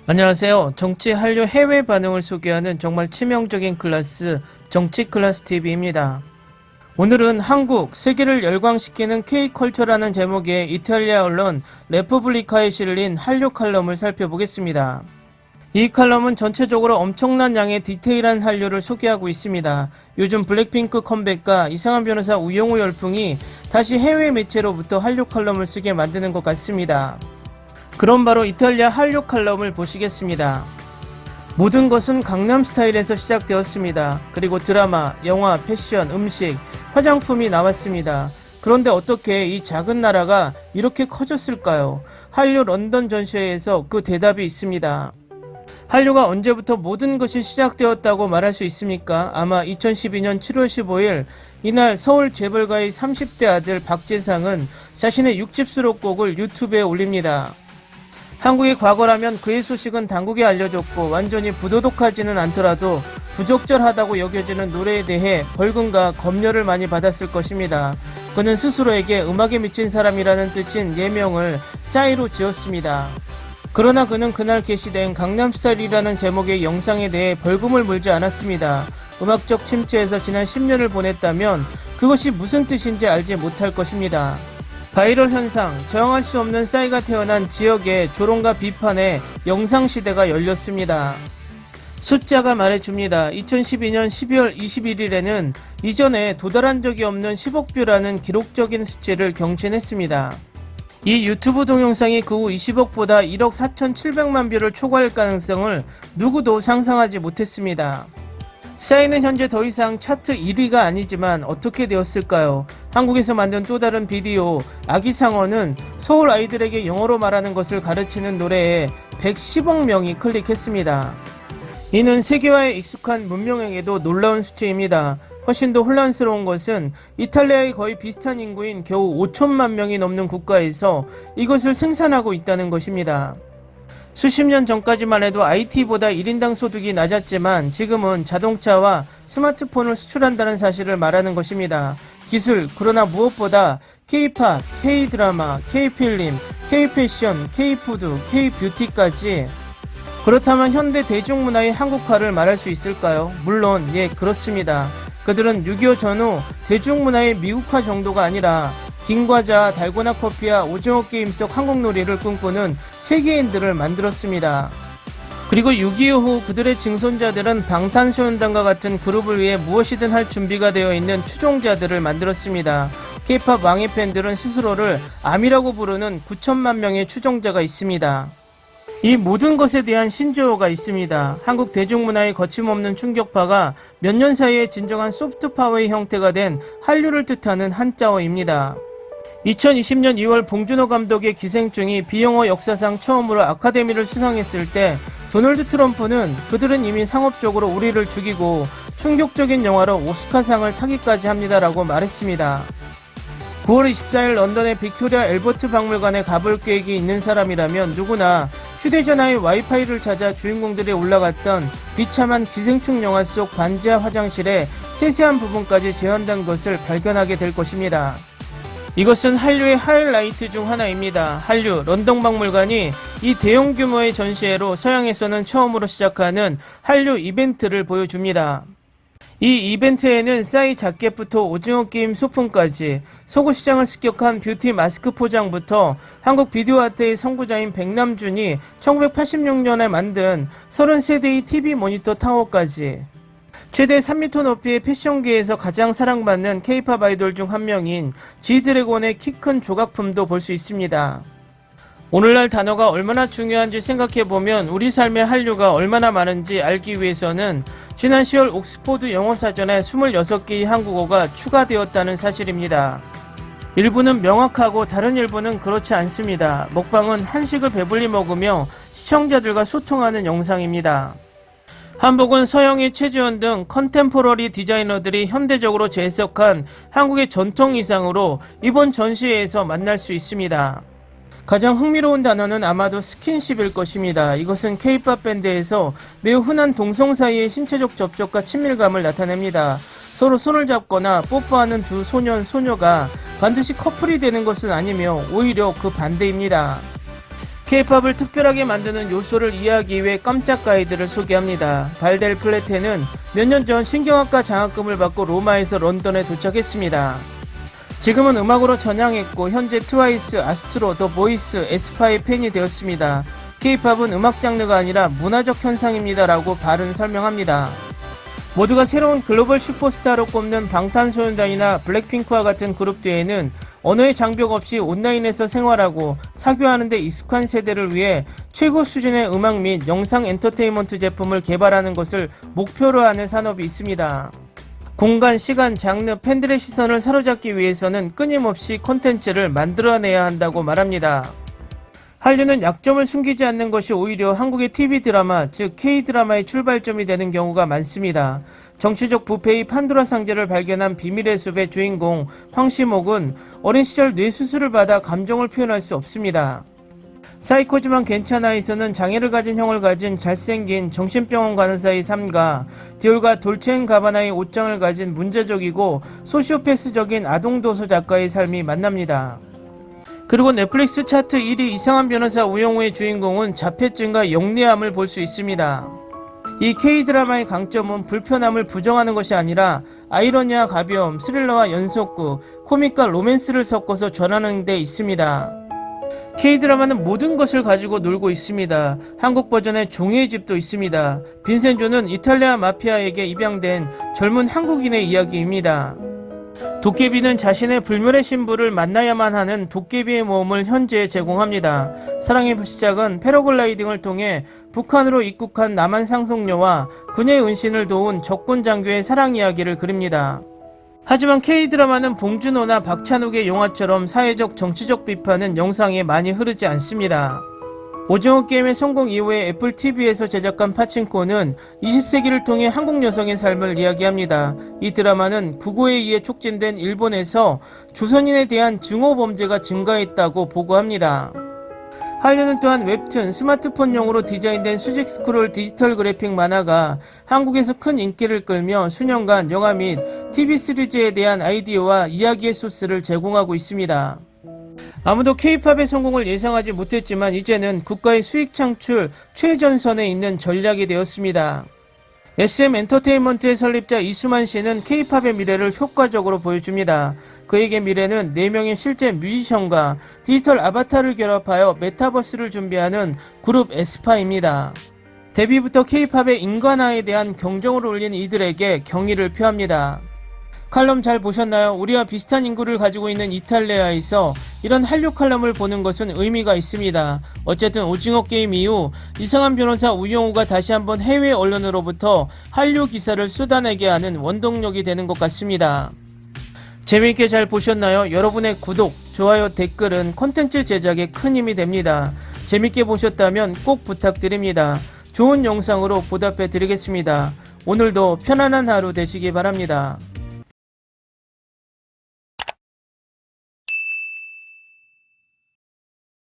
안녕하세요. 정치 한류 해외 반응을 소개하는 정말 치명적인 클래스 정치 클래스 TV입니다. 오늘은 한국, 세계를 열광시키는 K컬처라는 제목의 이탈리아 언론 레푸블리카에 실린 한류 칼럼을 살펴보겠습니다. 이 칼럼은 전체적으로 엄청난 양의 디테일한 한류를 소개하고 있습니다. 요즘 블랙핑크 컴백과 이상한 변호사 우영우 열풍이 다시 해외 매체로부터 한류 칼럼을 쓰게 만드는 것 같습니다. 그럼 바로 이탈리아 한류 칼럼을 보시겠습니다. 모든 것은 강남스타일에서 시작되었습니다. 그리고 드라마, 영화, 패션, 음식, 화장품이 나왔습니다. 그런데 어떻게 이 작은 나라가 이렇게 커졌을까요? 한류 런던 전시회에서 그 대답이 있습니다. 한류가 언제부터 모든 것이 시작되었다고 말할 수 있습니까? 아마 2012년 7월 15일 이날 서울 재벌가의 30대 아들 박재상은 자신의 6집 수록곡을 유튜브에 올립니다. 한국의 과거라면 그의 소식은 당국에 알려졌고 완전히 부도덕하지는 않더라도 부적절하다고 여겨지는 노래에 대해 벌금과 검열을 많이 받았을 것입니다. 그는 스스로에게 음악에 미친 사람이라는 뜻인 예명을 싸이로 지었습니다. 그러나 그는 그날 게시된 강남스타일이라는 제목의 영상에 대해 벌금을 물지 않았습니다. 음악적 침체에서 지난 10년을 보냈다면 그것이 무슨 뜻인지 알지 못할 것입니다. 바이럴 현상, 저항할 수 없는 싸이가 태어난 지역의 조롱과 비판의 영상시대가 열렸습니다. 숫자가 말해줍니다. 2012년 12월 21일에는 이전에 도달한 적이 없는 10억 뷰라는 기록적인 수치를 경신했습니다. 이 유튜브 동영상이 그 후 20억보다 1억 4,700만 뷰를 초과할 가능성을 누구도 상상하지 못했습니다. 싸이는 현재 더 이상 차트 1위가 아니지만 어떻게 되었을까요? 한국에서 만든 또 다른 비디오 아기상어는 서울 아이들에게 영어로 말하는 것을 가르치는 노래에 110억 명이 클릭했습니다. 이는 세계화에 익숙한 문명에게도 놀라운 수치입니다. 훨씬 더 혼란스러운 것은 이탈리아의 거의 비슷한 인구인 겨우 5천만 명이 넘는 국가에서 이것을 생산하고 있다는 것입니다. 수십 년 전까지만 해도 IT보다 1인당 소득이 낮았지만 지금은 자동차와 스마트폰을 수출한다는 사실을 말하는 것입니다. 기술, 그러나 무엇보다 K-팝, K-드라마, K-필름, K-패션, K-푸드, K-뷰티까지. 그렇다면 현대 대중문화의 한국화를 말할 수 있을까요? 물론 예, 그렇습니다. 그들은 6.25 전후 대중문화의 미국화 정도가 아니라 김과자, 달고나 커피와 오징어 게임 속 한국놀이를 꿈꾸는 세계인들을 만들었습니다. 그리고 6.25 후 그들의 증손자들은 방탄소년단과 같은 그룹을 위해 무엇이든 할 준비가 되어 있는 추종자들을 만들었습니다. K-팝 왕의 팬들은 스스로를 아미라고 부르는 9천만 명의 추종자가 있습니다. 이 모든 것에 대한 신조어가 있습니다. 한국 대중문화의 거침없는 충격파가 몇 년 사이에 진정한 소프트파워의 형태가 된 한류를 뜻하는 한자어입니다. 2020년 2월 봉준호 감독의 기생충이 비영어 역사상 처음으로 아카데미를 수상했을 때 도널드 트럼프는 그들은 이미 상업적으로 우리를 죽이고 충격적인 영화로 오스카상을 타기까지 합니다라고 말했습니다. 9월 24일 런던의 빅토리아 엘버트 박물관에 가볼 계획이 있는 사람이라면 누구나 휴대전화의 와이파이를 찾아 주인공들이 올라갔던 비참한 기생충 영화 속 반지하 화장실의 세세한 부분까지 재현된 것을 발견하게 될 것입니다. 이것은 한류의 하이라이트 중 하나입니다. 한류 런던 박물관이 이 대형 규모의 전시회로 서양에서는 처음으로 시작하는 한류 이벤트를 보여줍니다. 이 이벤트에는 싸이 자켓부터 오징어 게임 소품까지 서구 시장을 습격한 뷰티 마스크 포장부터 한국 비디오 아트의 선구자인 백남준이 1986년에 만든 30세대의 TV 모니터 타워까지 최대 3m 높이의 패션계에서 가장 사랑받는 K-팝 아이돌 중 한 명인 지드래곤의 키 큰 조각품도 볼 수 있습니다. 오늘날 단어가 얼마나 중요한지 생각해보면 우리 삶의 한류가 얼마나 많은지 알기 위해서는 지난 10월 옥스포드 영어사전에 26개의 한국어가 추가되었다는 사실입니다. 일부는 명확하고 다른 일부는 그렇지 않습니다. 먹방은 한식을 배불리 먹으며 시청자들과 소통하는 영상입니다. 한복은 서영희, 최지원 등 컨템포러리 디자이너들이 현대적으로 재해석한 한국의 전통 의상으로 이번 전시회에서 만날 수 있습니다. 가장 흥미로운 단어는 아마도 스킨십일 것입니다. 이것은 K-팝 밴드에서 매우 흔한 동성 사이의 신체적 접촉과 친밀감을 나타냅니다. 서로 손을 잡거나 뽀뽀하는 두 소년, 소녀가 반드시 커플이 되는 것은 아니며 오히려 그 반대입니다. K-팝을 특별하게 만드는 요소를 이해하기 위해 깜짝 가이드를 소개합니다. 발델 플레테는 몇 년 전 신경학과 장학금을 받고 로마에서 런던에 도착했습니다. 지금은 음악으로 전향했고 현재 트와이스, 아스트로, 더 보이스, 에스파의 팬이 되었습니다. K-팝은 음악 장르가 아니라 문화적 현상입니다 라고 바른 설명합니다. 모두가 새로운 글로벌 슈퍼스타로 꼽는 방탄소년단이나 블랙핑크와 같은 그룹 뒤에는 언어의 장벽 없이 온라인에서 생활하고 사교하는 데 익숙한 세대를 위해 최고 수준의 음악 및 영상 엔터테인먼트 제품을 개발하는 것을 목표로 하는 산업이 있습니다. 공간, 시간, 장르, 팬들의 시선을 사로잡기 위해서는 끊임없이 콘텐츠를 만들어내야 한다고 말합니다. 한류는 약점을 숨기지 않는 것이 오히려 한국의 TV 드라마, 즉 K-드라마의 출발점이 되는 경우가 많습니다. 정치적 부패의 판도라 상자를 발견한 비밀의 숲의 주인공 황시목은 어린 시절 뇌수술을 받아 감정을 표현할 수 없습니다. 사이코지만 괜찮아에서는 장애를 가진 형을 가진 잘생긴 정신병원 간호사의 삶과 디올과 돌체앤가바나의 옷장을 가진 문제적이고 소시오패스적인 아동도서 작가의 삶이 만납니다. 그리고 넷플릭스 차트 1위 이상한 변호사 우영우의 주인공은 자폐증과 영리함을 볼 수 있습니다. 이 K-드라마의 강점은 불편함을 부정하는 것이 아니라 아이러니와 가벼움, 스릴러와 연속극, 코믹과 로맨스를 섞어서 전하는 데 있습니다. K-드라마는 모든 것을 가지고 놀고 있습니다. 한국 버전의 종이의 집도 있습니다. 빈센조는 이탈리아 마피아에게 입양된 젊은 한국인의 이야기입니다. 도깨비는 자신의 불멸의 신부를 만나야만 하는 도깨비의 모험을 현재 제공합니다. 사랑의 불시착은 패러글라이딩을 통해 북한으로 입국한 남한 상속녀와 그녀의 은신을 도운 적군 장교의 사랑 이야기를 그립니다. 하지만 K-드라마는 봉준호나 박찬욱의 영화처럼 사회적 정치적 비판은 영상에 많이 흐르지 않습니다. 오징어 게임의 성공 이후에 애플 TV에서 제작한 파친코는 20세기를 통해 한국 여성의 삶을 이야기합니다. 이 드라마는 국고에 의해 촉진된 일본에서 조선인에 대한 증오 범죄가 증가했다고 보고합니다. 한류는 또한 웹툰, 스마트폰용으로 디자인된 수직 스크롤 디지털 그래픽 만화가 한국에서 큰 인기를 끌며 수년간 영화 및 TV 시리즈에 대한 아이디어와 이야기의 소스를 제공하고 있습니다. 아무도 K-팝의 성공을 예상하지 못했지만 이제는 국가의 수익 창출 최전선에 있는 전략이 되었습니다. SM 엔터테인먼트의 설립자 이수만 씨는 K-팝의 미래를 효과적으로 보여줍니다. 그에게 미래는 4명의 실제 뮤지션과 디지털 아바타를 결합하여 메타버스를 준비하는 그룹 에스파입니다. 데뷔부터 K-팝의 인간화에 대한 경종을 울린 이들에게 경의를 표합니다. 칼럼 잘 보셨나요? 우리와 비슷한 인구를 가지고 있는 이탈리아에서 이런 한류 칼럼을 보는 것은 의미가 있습니다. 어쨌든 오징어 게임 이후 이상한 변호사 우영우가 다시 한번 해외 언론으로부터 한류 기사를 쏟아내게 하는 원동력이 되는 것 같습니다. 재미있게 잘 보셨나요? 여러분의 구독, 좋아요, 댓글은 콘텐츠 제작에 큰 힘이 됩니다. 재밌게 보셨다면 꼭 부탁드립니다. 좋은 영상으로 보답해 드리겠습니다. 오늘도 편안한 하루 되시기 바랍니다.